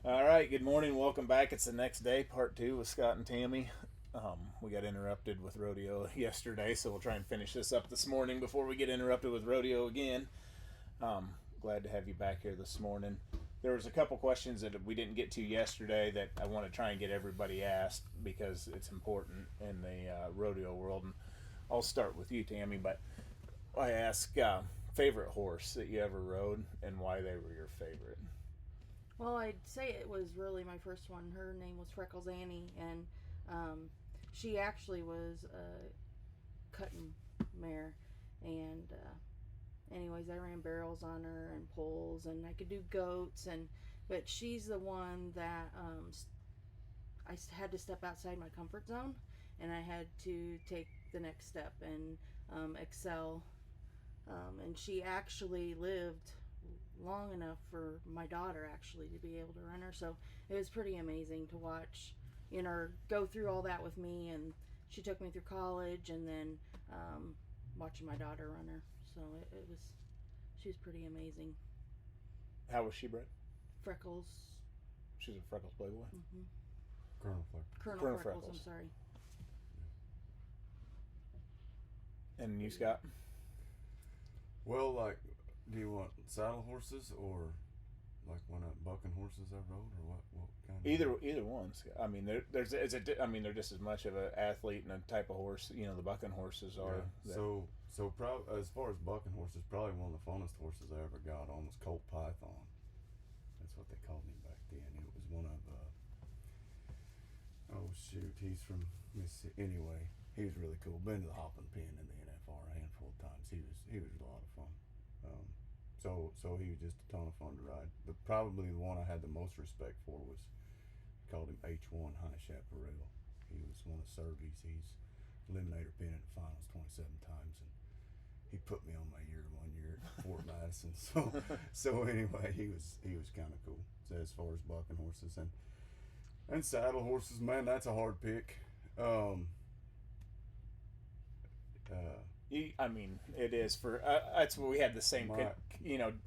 All right, good morning. Welcome back. It's the next day, part two with Scott and Tammy. We got interrupted with rodeo yesterday, so we'll try and finish this up this morning before we get interrupted with rodeo again. Glad to have you back here this morning. There was a couple questions that we didn't get to yesterday that I want to try and get everybody asked because it's important in the rodeo world. And I'll start with you, Tammy, but I ask favorite horse that you ever rode and why they were your favorite. Well, I'd say it was really my first one. Her name was Freckles Annie, and um, she actually was a cutting mare. And anyways, I ran barrels on her and poles, and I could do goats. But she's the one that I had to step outside my comfort zone, and I had to take the next step and excel. And she actually lived long enough for my daughter actually to be able to run her. So it was pretty amazing to watch, go through all that with me. And she took me through college, and then watching my daughter run her. So she was pretty amazing. How was she bred? Freckles. She's a Freckles Playboy. Mm-hmm. Colonel Fleck. Colonel Freckles. I'm sorry. And you, Scott? Well, do you want saddle horses or like one of bucking horses I rode, or what kind of? Either ones. I mean, they're just as much of an athlete and a type of horse. The bucking horses are. Yeah. As far as bucking horses, probably one of the funnest horses I ever got on was Colt Python. That's what they called him back then. It was one of he's from Mississippi. Anyway, he was really cool. Been to the hopping pen in the NFR a handful of times. He was a lot of fun. So he was just a ton of fun to ride. But probably the one I had the most respect for was, called him H1 High Chaparral. He was one of Servy's. He's eliminator pin in the finals 27 times, and he put me on my ear one year at Fort Madison. So anyway, he was kind of cool. So as far as bucking horses and saddle horses, man, that's a hard pick. It is for. That's what we had the same,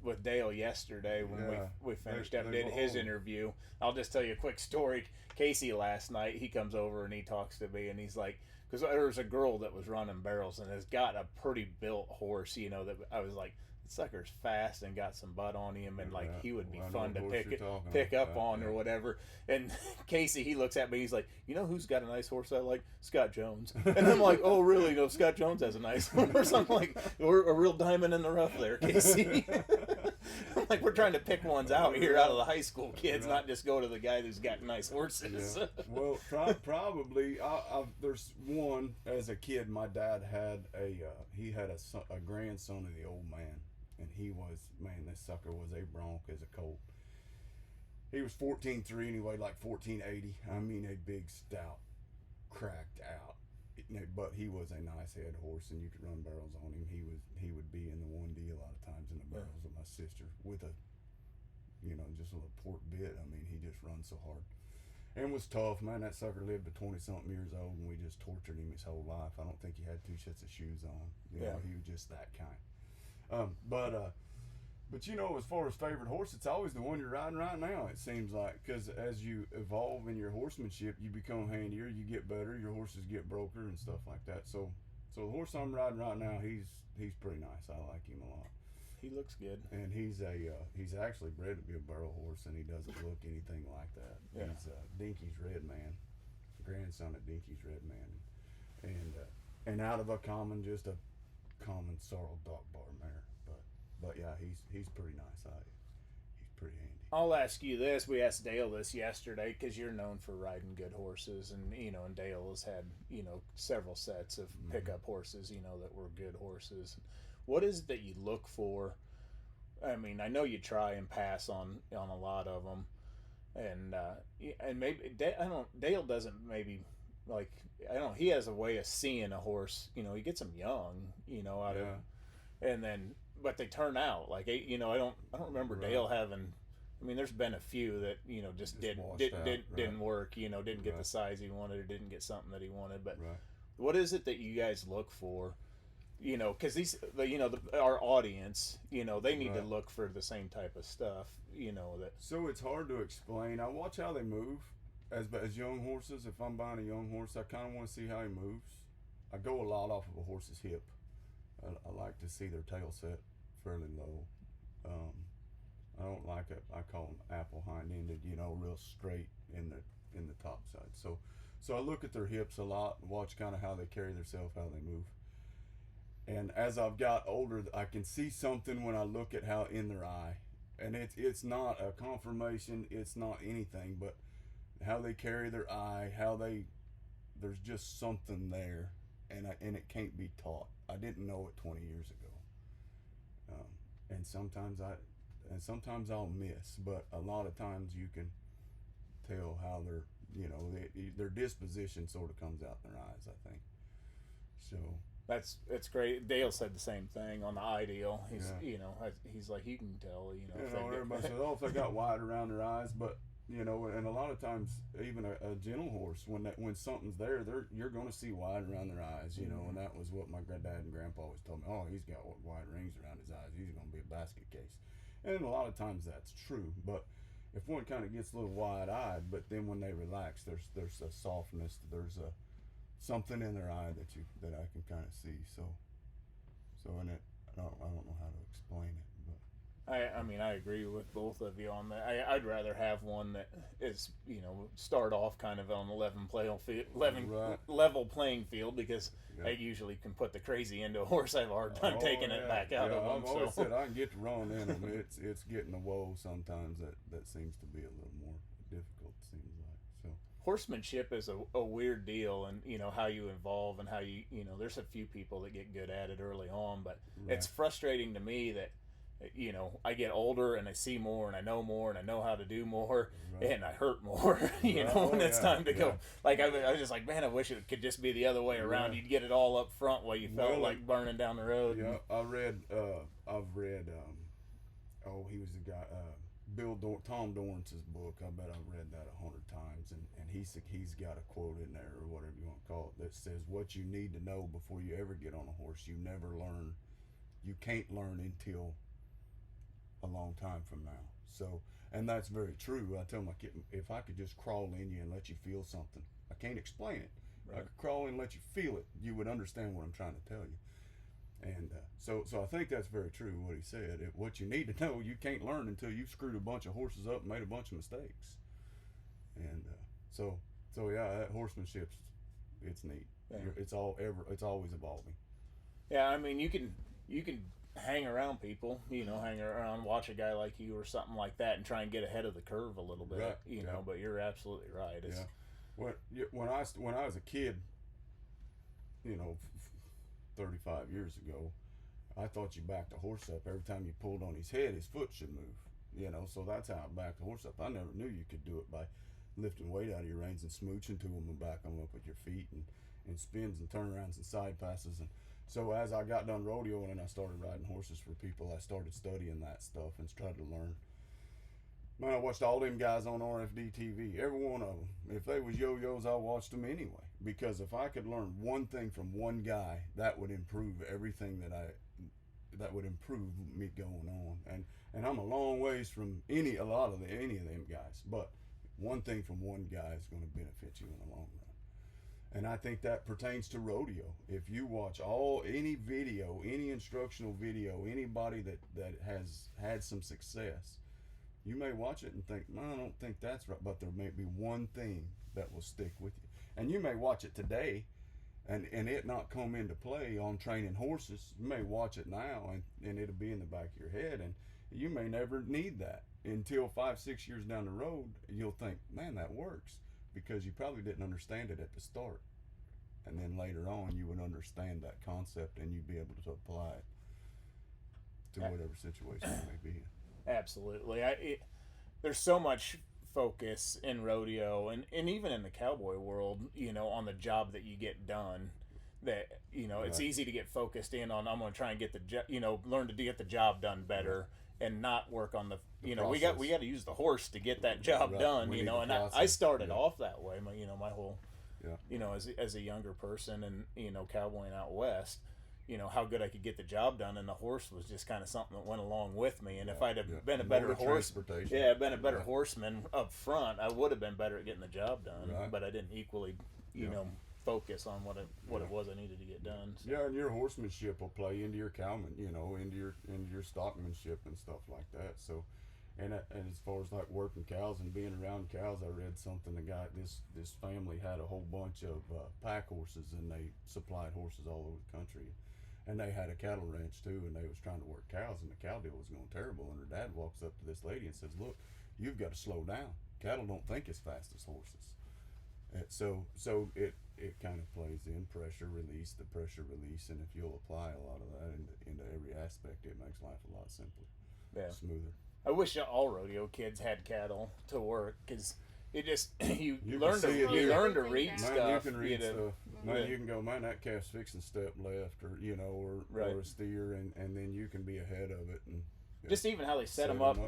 with Dale yesterday when we finished up did his interview. I'll just tell you a quick story. Casey last night, he comes over and he talks to me and he's like, because there was a girl that was running barrels and has got a pretty built horse. That I was like, the sucker's fast and got some butt on him, and like he would be fun to pick up on or whatever. And Casey, he looks at me, he's like, who's got a nice horse I like? Scott Jones. And I'm like, oh really? No, Scott Jones has a nice horse. I'm like, we're a real diamond in the rough there, Casey. I'm like, we're trying to pick ones out here out of the high school kids, not just go to the guy who's got nice horses. Yeah. Well, probably there's one. As a kid, my dad had a grandson of the old man, and this sucker was a bronc as a colt. He was 14.3 and he weighed like 1480. I mean, a big, stout, cracked out. But he was a nice head horse, and you could run barrels on him. He would be in the 1D a lot of times in the barrels with my sister with a, just a little port bit. I mean, he just runs so hard and was tough. Man, that sucker lived to 20-something years old, and we just tortured him his whole life. I don't think he had 2 sets of shoes on. He was just that kind. But as far as favorite horse, it's always the one you're riding right now, it seems like, because as you evolve in your horsemanship, you become handier, you get better, your horses get broker and stuff like that. So the horse I'm riding right now, he's pretty nice. I like him a lot. He looks good, and he's actually bred to be a barrel horse, and he doesn't look anything like that. Yeah. He's Dinky's Red Man, grandson of Dinky's Red Man, and out of a common sorrel dog bar mare. But yeah, he's pretty nice. He's pretty handy. I'll ask you this. We asked Dale this yesterday because you're known for riding good horses, and and Dale has had several sets of pickup horses that were good horses. What is it that you look for? I mean, I know you try and pass on a lot of them, and maybe Dale doesn't maybe. Like, I don't know, he has a way of seeing a horse. He gets them young. Out of, and then. But they turn out like I don't remember Dale having. I mean, there's been a few that just didn't work. Didn't get the size he wanted, or didn't get something that he wanted. But what is it that you guys look for because our audience, they need to Right. look for the same type of stuff, that. So it's hard to explain. I watch how they move as young horses. If I'm buying a young horse, I kind of want to see how he moves. I go a lot off of a horse's hip. I like to see their tail set fairly low. I don't like it. I call them apple hind-ended, real straight in the top side. So I look at their hips a lot, watch kind of how they carry themselves, how they move. And as I've got older, I can see something when I look at how in their eye, and it's not a confirmation, it's not anything, but how they carry their eye, there's just something there, and it can't be taught. I didn't know it 20 years ago, and sometimes I'll miss, but a lot of times you can tell how their disposition sort of comes out in their eyes, I think. So It's great. Dale said the same thing on the ideal. He's like, you can tell, everybody says, if they got white around their eyes, but and a lot of times even a gentle horse, when something's there, you're going to see white around their eyes, and that was what my granddad and grandpa always told me. Oh, he's got white rings around his eyes. He's going to be a basket case, and a lot of times that's true. But if one kind of gets a little wide-eyed, but then when they relax, there's a softness, there's a something in their eye that I can kind of see. So in it, I don't know how to explain it, but I agree with both of you on that. I'd rather have one that is, start off kind of on level playing field, because I usually can put the crazy into a horse. I have a hard time taking it back out of them. I've always said I can get to run in them. It's getting the whoa sometimes that seems to be a little more difficult, it seems like. So horsemanship is a weird deal, and how you evolve and how you there's a few people that get good at it early on, but it's frustrating to me that I get older and I see more and I know more and I know how to do more, and I hurt more when it's time to go. Like I was just like, man, I wish it could just be the other way around. You'd get it all up front while you felt like burning down the road. I've read he was the guy, Tom Dorrance's book. I bet I've read that 100 times, and he's got a quote in there, or whatever you want to call it, that says, what you need to know before you ever get on a horse, you can't learn until a long time from now. So, and that's very true. I tell my kid, if I could just crawl in you and let you feel something, I can't explain it. I could crawl in and let you feel it, you would understand what I'm trying to tell you. And so I think that's very true what he said. What you need to know, you can't learn until you've screwed a bunch of horses up and made a bunch of mistakes. And so that horsemanship's, it's neat. It's always evolving. Yeah, you can hang around people, hang around, watch a guy like you or something like that, and try and get ahead of the curve a little bit, But you're absolutely right. When I was a kid, 35 years ago, I thought you backed a horse up every time you pulled on his head, his foot should move. So that's how I backed a horse up. I never knew you could do it by lifting weight out of your reins and smooching to them and back them up with your feet, and spins and turnarounds and side passes. And so as I got done rodeoing and I started riding horses for people, I started studying that stuff and tried to learn. Man, I watched all them guys on RFD TV, every one of them. If they was yo-yos, I watched them anyway. Because if I could learn one thing from one guy, that would improve everything that would improve me going on. And I'm a long ways from any of them guys. But one thing from one guy is going to benefit you in the long run. And I think that pertains to rodeo. If you watch any video, any instructional video, anybody that has had some success, you may watch it and think, I don't think that's right, but there may be one thing that will stick with you. And you may watch it today and it not come into play on training horses. You may watch it now and it'll be in the back of your head, and you may never need that until 5-6 years down the road. You'll think, man, that works, because you probably didn't understand it at the start. And then later on you would understand that concept and you'd be able to apply it to whatever situation you may be in. Absolutely. There's so much focus in rodeo and even in the cowboy world, on the job that you get done, that, it's easy to get focused in on, I'm going to try and get learn to get the job done better, and not work on the we got to use the horse to get that job done, and I started off that way, my whole, as a younger person and, cowboying out west, how good I could get the job done, and the horse was just kind of something that went along with me. And if I'd have been a better horseman up front, I would have been better at getting the job done. Right. But I didn't equally, focus on what it was I needed to get done. So. Yeah, and your horsemanship will play into your cowman, into your stockmanship and stuff like that. So, and as far as like working cows and being around cows, I read something. The guy, this family had a whole bunch of pack horses, and they supplied horses all over the country. And they had a cattle ranch too, and they was trying to work cows, and the cow deal was going terrible. And her dad walks up to this lady and says, "Look, you've got to slow down. Cattle don't think as fast as horses." And so it kind of plays in pressure release, and if you'll apply a lot of that into every aspect, it makes life a lot simpler, smoother. I wish all rodeo kids had cattle to work, because it just you learn to read man, stuff. You can read stuff. Man, you can go, man, that calf's fixing step left, or or a steer, and then you can be ahead of it, and just even how they set them up,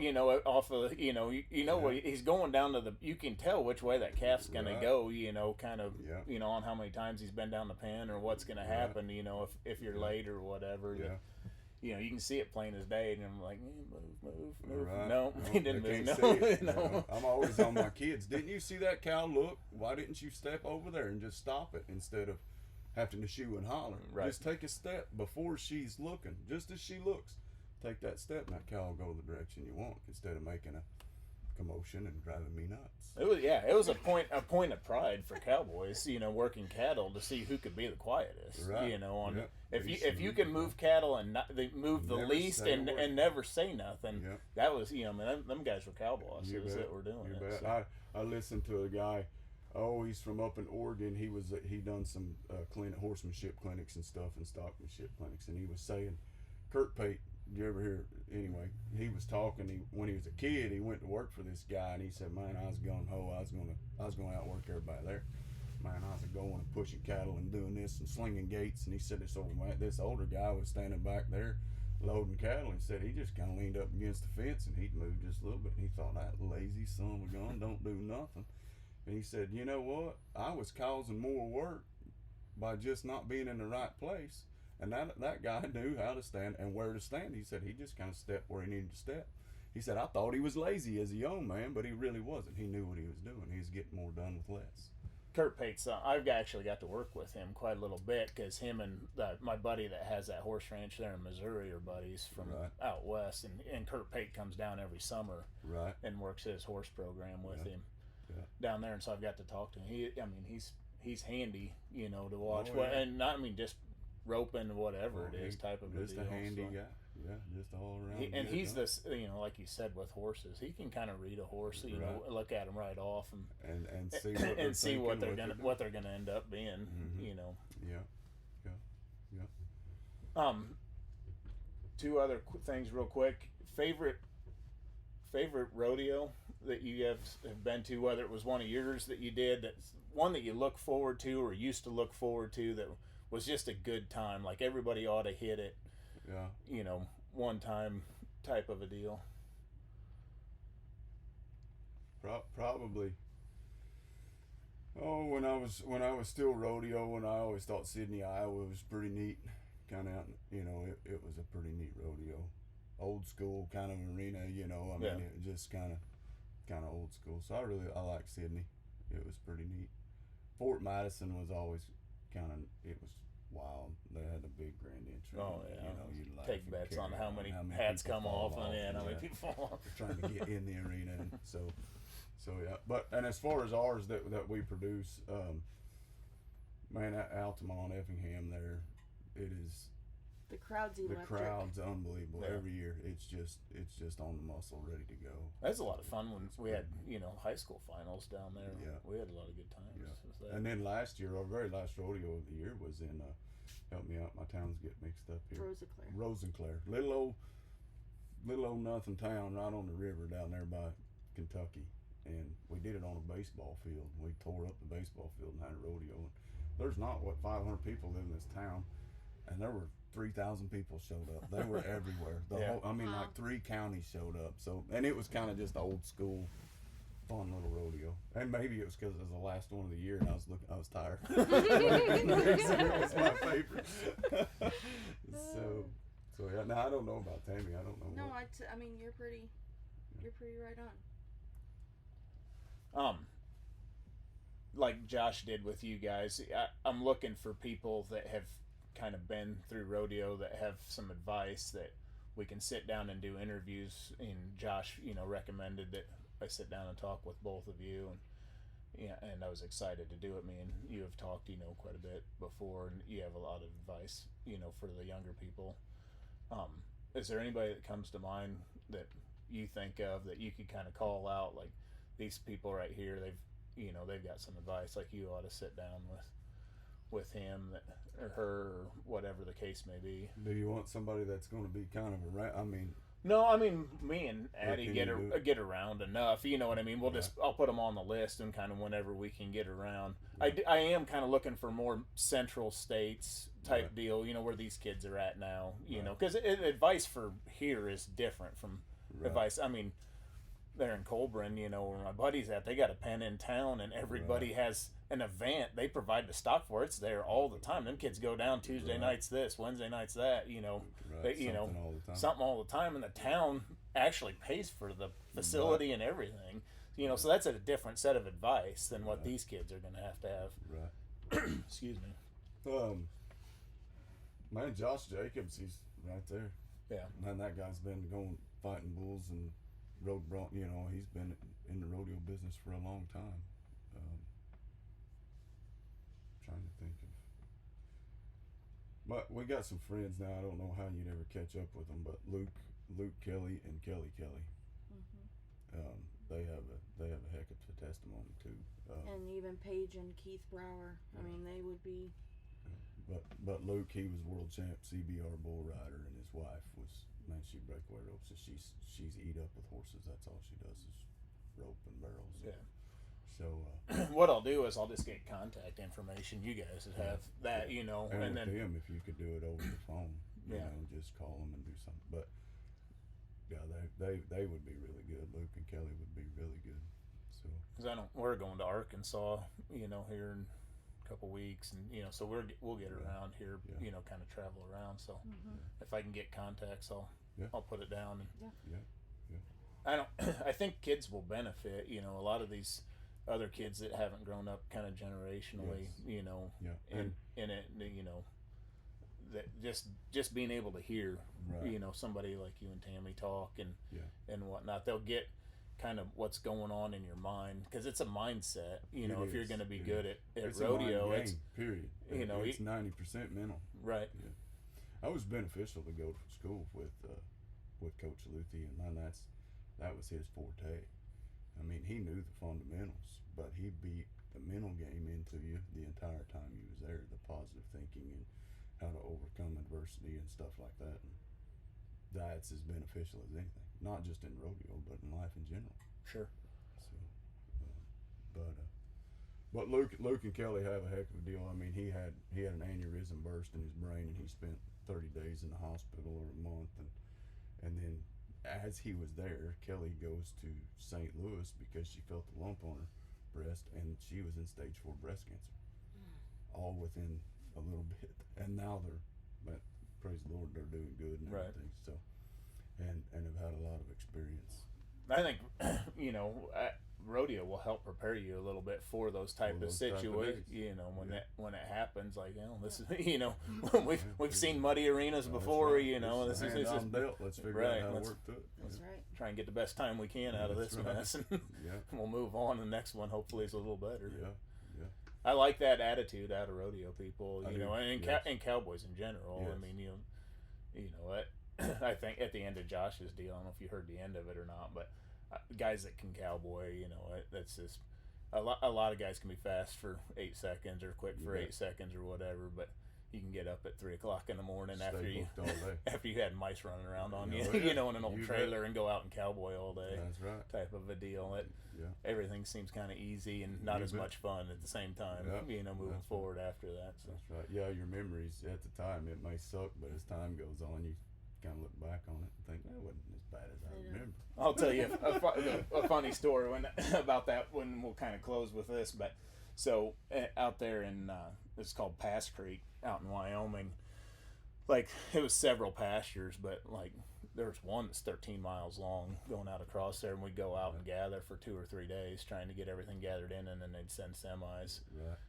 off of what he's going down to you can tell which way that calf's gonna go, kind of, on how many times he's been down the pen, or what's gonna happen, if you're late or whatever. You can see it plain as day, and I'm like, move. Right. No, he didn't move. No. I'm always on my kids. Didn't you see that cow look? Why didn't you step over there and just stop it instead of having to shoo and holler? Right. Just take a step before she's looking. Just as she looks, take that step, and that cow will go the direction you want instead of making a commotion and driving me nuts. It was a point of pride for cowboys, working cattle, to see who could be the quietest. Right. If you can move cattle and they move the least and never say nothing, that was them guys were cow bosses that were doing it. So. I listened to a guy. Oh, he's from up in Oregon. He done some horsemanship clinics and stuff, and stockmanship clinics, and he was saying, Kurt Pate. You ever hear? Anyway, he was talking. When he was a kid, he went to work for this guy, and he said, "Man, I was gung ho. I was gonna outwork everybody there. Man, I was going and pushing cattle and doing this and slinging gates." And he said this older guy was standing back there loading cattle. He said he just kind of leaned up against the fence, and he'd moved just a little bit. And he thought, that lazy son of a gun don't do nothing. And he said, you know what? I was causing more work by just not being in the right place. And that guy knew how to stand and where to stand. He said he just kind of stepped where he needed to step. He said, I thought he was lazy as a young man, but he really wasn't. He knew what he was doing. He was getting more done with less. Kurt Pate's son, I've actually got to work with him quite a little bit, because him and my buddy that has that horse ranch there in Missouri are buddies from out west. And Kurt Pate comes down every summer and works his horse program with him down there. And so I've got to talk to him. He's handy, to watch. And not, just roping, whatever it is, type of just a deal. A handy guy. Yeah, just all around. And he's this, like you said, with horses, he can kind of read a horse, look at them right off and see what and see what they're gonna end up being, Yeah. Two other things, real quick. Favorite rodeo that you have been to, whether it was one of yours that you did, that's one that you look forward to or used to look forward to, that was just a good time, like everybody ought to hit it. Yeah. One time type of a deal. Probably. Oh, when I was still rodeo, and I always thought Sydney, Iowa was pretty neat. Kind of, it was a pretty neat rodeo, old school kind of arena. It was just kind of old school. So I like Sydney. It was pretty neat. Fort Madison was always it was wild. They had a big grand entry. Oh yeah. You'd take bets on how many hats come off and how many people fall off. Trying to get in the arena, and so yeah. But as far as ours that we produce, man, at Altamont, Effingham, there, it is. The crowd's electric. The crowd's unbelievable. Yeah. Every year, it's just on the muscle, ready to go. That was a lot of fun when we had high school finals down there. Yeah. We had a lot of good times. Yeah. And then last year, our very last rodeo of the year was in. Help me out, my towns get mixed up here. Rosenclair, little old nothing town right on the river down there by Kentucky, and we did it on a baseball field. We tore up the baseball field and had a rodeo. And there's not 500 people live in this town, and there were 3,000 people showed up. They were everywhere. Like 3 counties showed up. So, and it was kind of just old school fun little rodeo, and maybe it was because it was the last one of the year, and I was tired. It was my favorite. so yeah. Now I don't know about Tammy. I don't know. No, I mean you're pretty right on. Like Josh did with you guys, I'm looking for people that have kind of been through rodeo that have some advice that we can sit down and do interviews. And Josh, recommended that I sit down and talk with both of you, and I was excited to do it. Me and you have talked, quite a bit before, and you have a lot of advice, for the younger people. Is there anybody that comes to mind that you think of that you could kind of call out, like these people right here, they've got some advice, like you ought to sit down with him or her or whatever the case may be? Do you want somebody that's going to be kind of around? No, me and Addie get around enough. You know what I mean? I'll put them on the list, and kind of whenever we can get around. Yeah. I am kind of looking for more central states type deal. Where these kids are at now. Because advice for here is different from advice. I mean, there in Colburn, where my buddy's at, they got a pen in town, and everybody has an event. They provide the stock for it. It's there all the time. Them kids go down Tuesday nights this, Wednesday nights that, something all the time, and the town actually pays for the facility and everything. So that's a different set of advice than what these kids are going to have. Right. Excuse me. Man, Josh Jacobs, he's right there. Yeah. Man, that guy's been going fighting bulls and road brought, he's been in the rodeo business for a long time. Trying to think of, but we got some friends now. I don't know how you'd ever catch up with them, but Luke Kelly and Kelly. They have a heck of a testimony too. And even Paige and Keith Brower. I mean, they would be. But Luke, he was world champ CBR bull rider, and his wife was. Man, she breakaway ropes. So she's eat up with horses. That's all she does is rope and barrels. Yeah. So what I'll do is I'll just get contact information. You guys have that, and then him if you could do it over the phone. Just call them and do something. But yeah, they would be really good. Luke and Kelly would be really good. So because we're going to Arkansas, here in couple weeks, and so we'll get around here, kind of travel around. So if I can get contacts, I'll put it down. And I think kids will benefit. A lot of these other kids that haven't grown up kind of generationally, in it, that just being able to hear, somebody like you and Tammy talk and whatnot, they'll get kind of what's going on in your mind, because it's a mindset. If you're going to be good at rodeo, it's period. It's 90% mental. Right. Yeah. I was beneficial to go to school with Coach Luthi, and man, that was his forte. I mean, he knew the fundamentals, but he beat the mental game into you the entire time he was there. The positive thinking and how to overcome adversity and stuff like that. And that's as beneficial as anything. Not just in rodeo, but in life in general. Sure. So, but Luke and Kelly have a heck of a deal. I mean, he had an aneurysm burst in his brain, and he spent 30 days in the hospital or a month, and then as he was there, Kelly goes to St. Louis because she felt a lump on her breast, and she was in stage 4 breast cancer, all within a little bit. And now but praise the Lord, they're doing good and everything. So. And have had a lot of experience. I think, rodeo will help prepare you a little bit for those type of situations. When it happens, like this is we've seen muddy arenas before. This is let's figure out how to work through it. That's right. Try and get the best time we can out of this mess, and we'll move on. The next one hopefully is a little better. Yeah. I like that attitude out of rodeo people. And cowboys in general. Yes. I mean, what. I think at the end of Josh's deal, I don't know if you heard the end of it or not, but guys that can cowboy, that's just a lot of guys can be fast for 8 seconds or quick for 8 seconds or whatever, but you can get up at 3 o'clock in the morning after you had mice running around on you, in an old trailer and go out and cowboy all day. That's right. Type of a deal. Everything seems kind of easy and not as much fun at the same time. Moving forward after that. So. That's right. Yeah, your memories at the time, it may suck, but as time goes on, kind of look back on it and think, it wasn't as bad as I remember. I'll tell you a funny story about that when we'll kind of close with this. But so out there in it's called Pass Creek out in Wyoming. Like, it was several pastures, but like there's one that's 13 miles long going out across there, and we'd go out and gather for 2 or 3 days trying to get everything gathered in, and then they'd send semis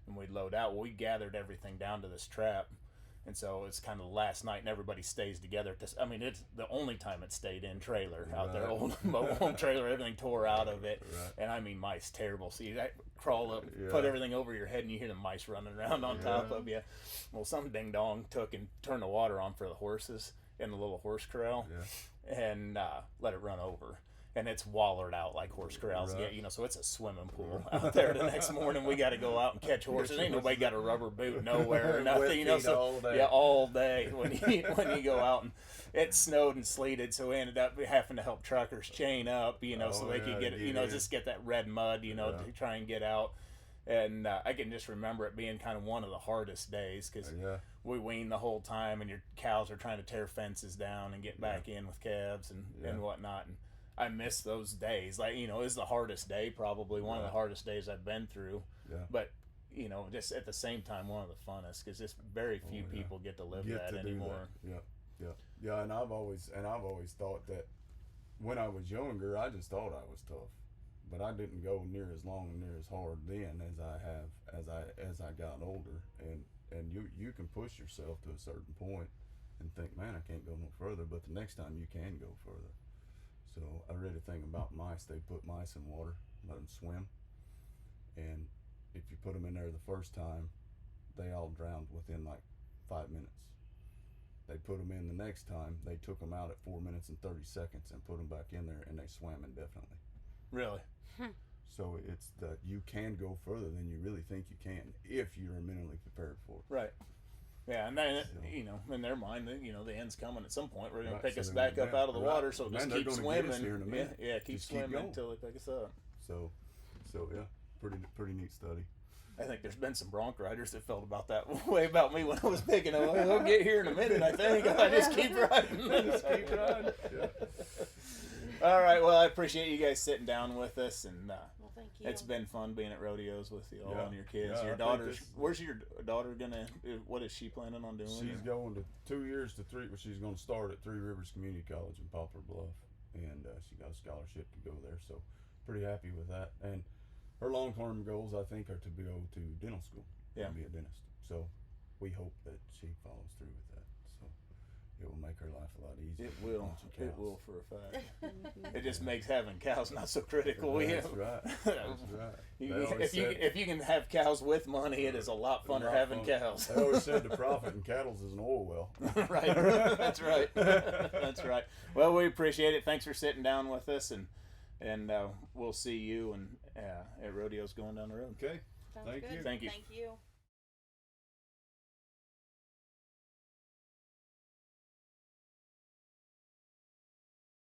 and we'd load out. Well, we gathered everything down to this trap, and so it's kind of the last night and everybody stays together. I mean, it's the only time it stayed in trailer out there, old mobile home trailer, everything tore out of it. And I mean, mice terrible. So you crawl up, put everything over your head, and you hear the mice running around on top of you. Well, some ding dong took and turned the water on for the horses in the little horse corral and let it run over. And it's wallered out like horse corrals get, you know, so it's a swimming pool out there. The next morning we got to go out and catch horses. Ain't nobody got a rubber boot nowhere or nothing, you know. So all day when you go out, and it snowed and sleeted, so we ended up having to help truckers chain up, you know, so they could get, you know, just get that red mud, you know, to try and get out. And I can just remember it being kind of one of the hardest days because we wean the whole time, and your cows are trying to tear fences down and get back in with calves and whatnot. And I miss those days. Like, you know, it was the hardest day, probably one of the hardest days I've been through. But, you know, just at the same time, one of the funnest, because just very few people get to live that anymore. Yeah, and I've always thought that when I was younger, I just thought I was tough, but I didn't go near as long and near as hard then as I have as I got older. And you can push yourself to a certain point and think, man, I can't go no further. But the next time you can go further. So I read a thing about mice. They put mice in water, let them swim, and if you put them in there the first time, they all drowned within like 5 minutes. They put them in the next time, they took them out at 4 minutes and 30 seconds and put them back in there, and they swam indefinitely. Really? So it's that you can go further than you really think you can if you're mentally prepared for it. Right. Yeah, and then, you know, in their mind, you know, the end's coming at some point. We're going to pick us back up out of the water, so just keep swimming. Keep swimming until they pick us up. So yeah, pretty neat study. I think there's been some bronc riders that felt about that way about me when I was picking them. We'll get here in a minute, I think. I just keep riding. All right, well, I appreciate you guys sitting down with us, and thank you. It's been fun being at rodeos with you all and your kids. Yeah, your daughter's, where's your daughter gonna? What is she planning on doing? She's going to 2 years to 3. She's going to start at Three Rivers Community College in Poplar Bluff, and she got a scholarship to go there. So pretty happy with that. And her long-term goals, I think, are to go to dental school and be a dentist. So we hope that she follows through with that. So it will make her life a lot easier. It will. It will for a fact. It just makes having cows not so critical. That's right. That's right. If you can have cows with money, it is a lot funner having cows. They always said the profit in cattle is an oil well. Right. That's right. That's right. Well, we appreciate it. Thanks for sitting down with us, and we'll see you at rodeos going down the road. Okay. Thank you. Thank you. Thank you.